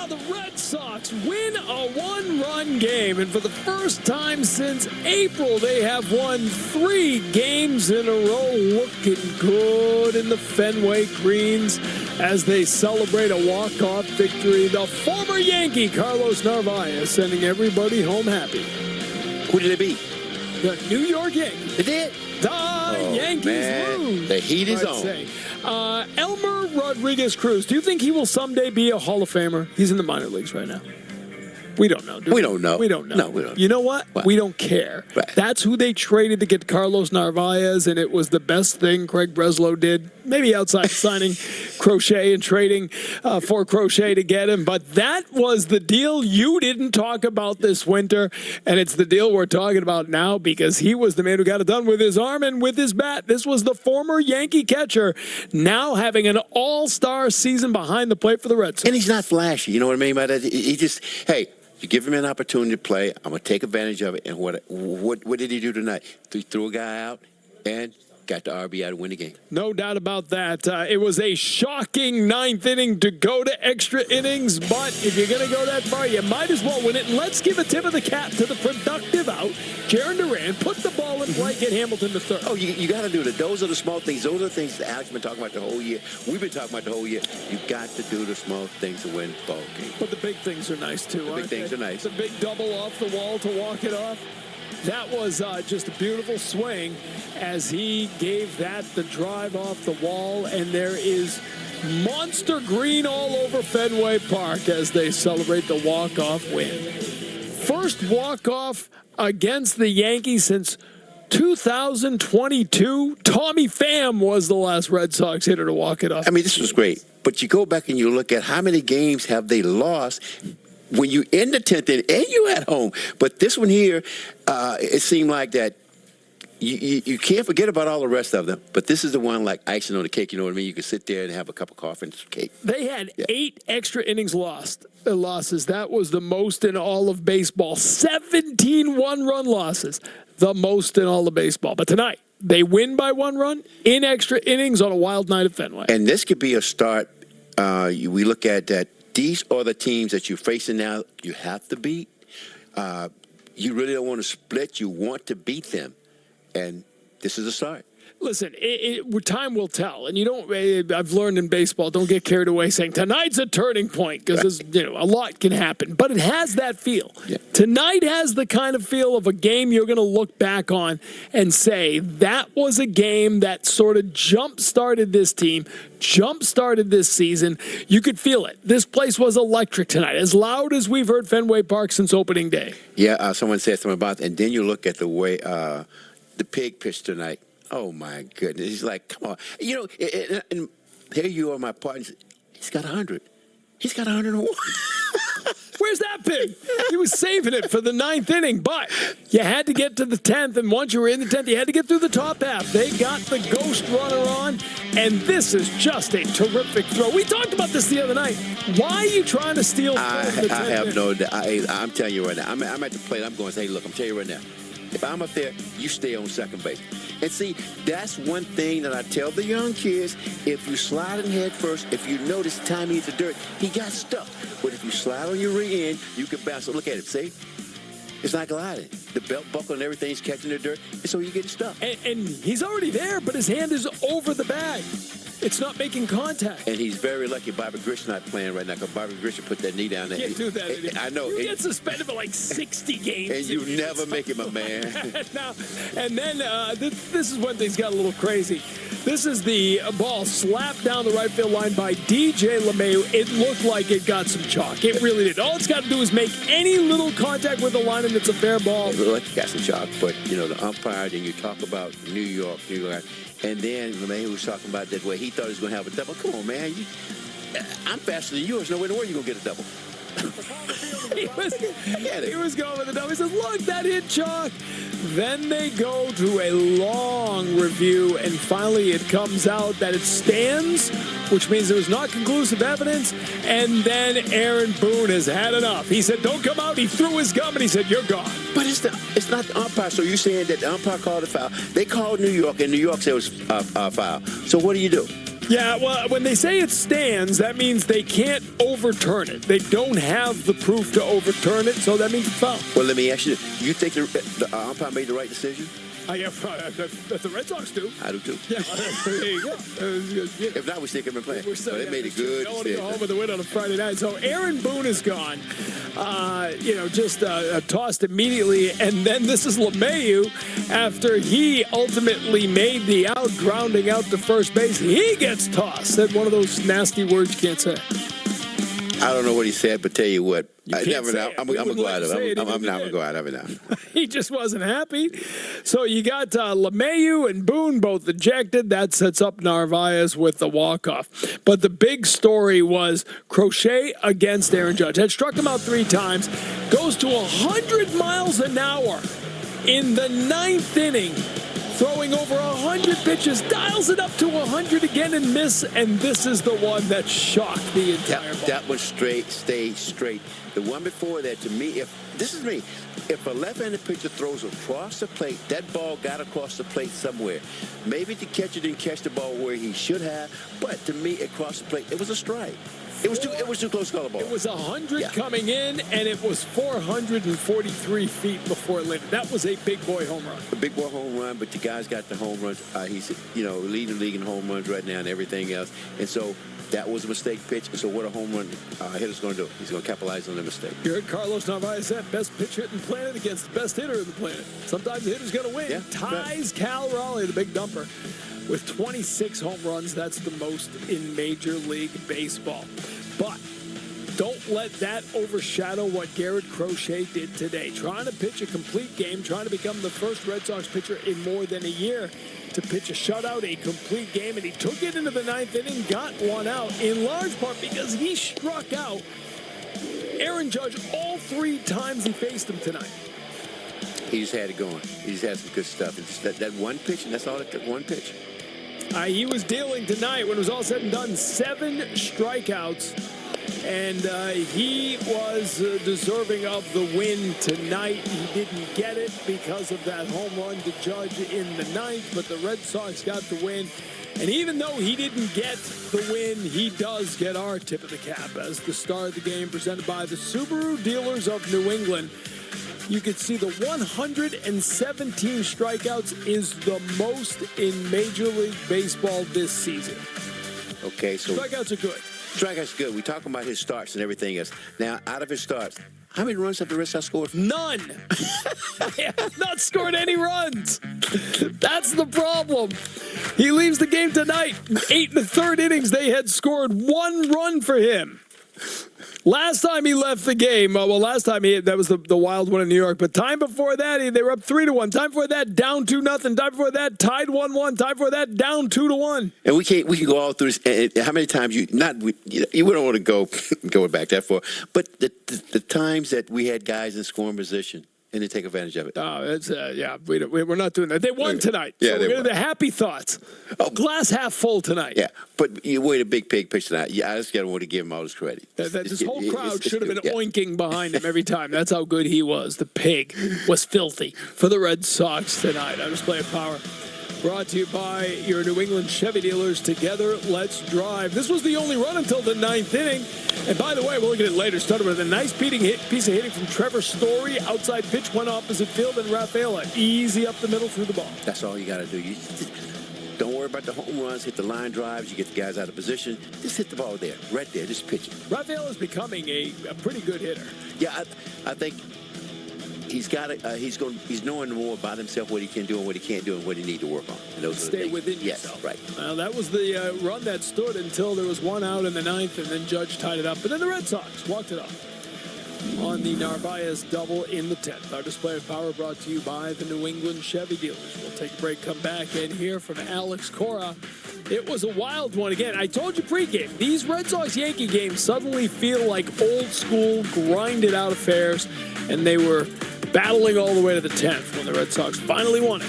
Now the Red Sox win a one-run game, and for the first time since April, they have won 3 games in a row, looking good in the Fenway Greens as they celebrate a walk-off victory. The former Yankee, Carlos Narváez, sending everybody home happy. Who did they beat? The New York Yankees. They did? The Yankees lose. The heat is on. Elmer Rodriguez-Cruz, do you think he will someday be a Hall of Famer? He's in the minor leagues right now. We don't know. We don't know. We don't know. No, we don't. You know what? We don't care. Right. That's who they traded to get Carlos Narváez, and it was the best thing Craig Breslow did. Maybe outside signing Crochet and trading for Crochet to get him. But that was the deal you didn't talk about this winter, and it's the deal we're talking about now because he was the man who got it done with his arm and with his bat. This was the former Yankee catcher now having an all-star season behind the plate for the Red Sox. And he's not flashy. You know what I mean by that? He just, hey, you give him an opportunity to play, I'm going to take advantage of it. And what did he do tonight? He threw a guy out and got the RBI to win the game. No doubt about that. It was a shocking 9th inning to go to extra innings, but if you're going to go that far, you might as well win it. And let's give a tip of the cap to the productive out. Jaron Duran put the ball in play, get Hamilton to third. Oh, you got to do that. Those are the small things. Those are the things that Alex has been talking about the whole year. We've been talking about the whole year. You got to do the small things to win ball games. But the big things are nice, too. The big things are nice. The big double off the wall to walk it off. That was just a beautiful swing as he gave that the drive off the wall, and there is monster green all over Fenway Park as they celebrate the walk-off win. First walk-off against the Yankees since 2022. Tommy Pham was the last Red Sox hitter to walk it off. I mean, this was great. But you go back and you look at how many games have they lost when you in the 10th inning and you at home. But this one here, it seemed like that you can't forget about all the rest of them. But this is the one like icing on the cake, you know what I mean? You can sit there and have a cup of coffee and some cake. They had 8 extra innings losses. That was the most in all of baseball. 17 one-run losses, the most in all of baseball. But tonight, they win by 1 run in extra innings on a wild night at Fenway. And this could be a start. We look at that. These are the teams that you're facing now. You have to beat. You really don't want to split. You want to beat them. And this is a start. Listen, time will tell. And you don't. I've learned in baseball, don't get carried away saying tonight's a turning point because a lot can happen. But it has that feel. Yeah. Tonight has the kind of feel of a game you're going to look back on and say that was a game that sort of jump-started this team, jump-started this season. You could feel it. This place was electric tonight, as loud as we've heard Fenway Park since opening day. Yeah, someone said something about it. And then you look at the way the pig pitched tonight. Oh, my goodness. He's like, come on. You know, and here you are, my partner. He's got 100. He's got 101. Where's that pig? He was saving it for the 9th inning, but you had to get to the 10th, and once you were in the 10th, you had to get through the top half. They got the ghost runner on, and this is just a terrific throw. We talked about this the other night. Why are you trying to steal? I have no doubt. I'm telling you right now. I'm at the plate. I'm going to say, look, I'm telling you right now. If I'm up there, you stay on second base. And see, that's one thing that I tell the young kids. If you slide in head first, if you notice time he hit the dirt, he got stuck. But if you slide on your rear end, you can bounce. Look at it, see? It's not gliding. The belt buckle and everything's catching the dirt, and so you get stuck. And he's already there, but his hand is over the bag. It's not making contact. And he's very lucky Bobby Grisham not playing right now because Bobby Grisham put that knee down there. Can't do that anymore. I know. You get suspended for like 60 games. And you never make it, my man. And then this is when things got a little crazy. This is the ball slapped down the right field line by DJ LeMahieu. It looked like it got some chalk. It really did. All it's got to do is make any little contact with the line and it's a fair ball. It looked like it got some chalk, but, you know, the umpire, then you talk about New York. And then LeMahieu was talking about that way. He thought he was going to have a double. Come on, man. I'm faster than you. There's no way in the world you're going to get a double. he was going with the double. He says, look, that hit chalk. Then they go to a long review, and finally it comes out that it stands, which means there was not conclusive evidence. And then Aaron Boone has had enough. He said, don't come out. He threw his gum, and he said, you're gone. But it's not the umpire. So you're saying that the umpire called a foul. They called New York, and New York said it was a foul. So what do? Yeah, well, when they say it stands, that means they can't overturn it. They don't have the proof to overturn it, so that means it's foul. Well, let me ask you, you think the umpire made the right decision? Yeah, the Red Sox do. I do too. Yeah, there you go. If not, we still could have been playing. But they made a good decision. I want to go decision. home with a win on a Friday night. So Aaron Boone is gone. Just tossed immediately. And then this is LeMahieu after he ultimately made the out, grounding out to first base. He gets tossed. Said one of those nasty words you can't say. I don't know what he said, but tell you what, I'm gonna go out of it. I'm not gonna go out of it now. He just wasn't happy. So you got LeMahieu and Boone both ejected. That sets up Narváez with the walk-off. But the big story was Crochet against Aaron Judge. Had struck him out 3 times. Goes to 100 miles an hour in the 9th inning. Throwing over 100 pitches, dials it up to 100 again and miss, and this is the one that shocked the entire ball. That one stayed straight. The one before that, to me, if a left-handed pitcher throws across the plate, that ball got across the plate somewhere. Maybe the catcher didn't catch the ball where he should have, but to me, across the plate, it was a strike. It was too close to call the ball. It was 100 coming in, and it was 443 feet before it landed. That was a big boy home run. A big boy home run, but the guy's got the home runs. He's leading the league in home runs right now and everything else. And so that was a mistake pitch. So what a home run hitter's going to do? He's going to capitalize on the mistake. You heard Carlos Narváez said, best pitch hitting planet against the best hitter in the planet. Sometimes the hitter's going to win. Yeah, ties Cal Raleigh, the big dumper, with 26 home runs. That's the most in Major League Baseball. But don't let that overshadow what Garrett Crochet did today. Trying to pitch a complete game, trying to become the first Red Sox pitcher in more than a year to pitch a shutout, a complete game, and he took it into the 9th inning, got one out, in large part because he struck out Aaron Judge all 3 times he faced him tonight. He just had it going. He just had some good stuff. It's just that one pitch, and that's all it took, one pitch. He was dealing tonight, when it was all said and done, 7 strikeouts, and he was deserving of the win tonight. He didn't get it because of that home run to Judge in the 9th, but the Red Sox got the win. And even though he didn't get the win, he does get our tip of the cap as the star of the game, presented by the Subaru Dealers of New England. You can see the 117 strikeouts is the most in Major League Baseball this season. Okay, so strikeouts are good. Strikeouts are good. We're talking about his starts and everything else. Now, out of his starts, how many runs have the Red Sox scored? None. They have not scored any runs. That's the problem. He leaves the game tonight. 8 1/3 innings, they had scored 1 run for him. Last time he left the game, last time that was the wild one in New York, but time before that, they were up 3-1. Time before that, down 2-0. Time before that, tied 1-1. Time before that, down 2-1. And we can go all through this. How many times you don't want to go back that far, but the times that we had guys in scoring position and they take advantage of it. Oh, it's we're not doing that. They won tonight. Yeah, so we're going to the happy thoughts. Glass half full tonight. Yeah, but you wait a big pitch tonight. Yeah, I just got to want to give him all his credit. This whole crowd should have been oinking behind him every time. That's how good he was. The pig was filthy for the Red Sox tonight. I just play a power. Brought to you by your New England Chevy dealers. Together, let's drive. This was the only run until the 9th inning. And by the way, we'll look at it later. Started with a nice piece of hitting from Trevor Story. Outside pitch went opposite field, and Rafaela easy up the middle through the ball. That's all you got to do. You don't worry about the home runs. Hit the line drives. You get the guys out of position. Just hit the ball there, right there. Just pitch it. Rafaela is becoming a pretty good hitter. Yeah, I think he's got it. He's knowing more about himself, what he can do and what he can't do, and what he needs to work on. And those Stay within yourself. Yes, right. Well, that was the run that stood until there was 1 out in the 9th, and then Judge tied it up. But then the Red Sox walked it off on the Narváez double in the 10th. Our display of power brought to you by the New England Chevy dealers. We'll take a break, come back, and hear from Alex Cora. It was a wild one again. I told you pregame, these Red Sox-Yankee games suddenly feel like old school, grinded out affairs, and they were battling all the way to the 10th when the Red Sox finally won it.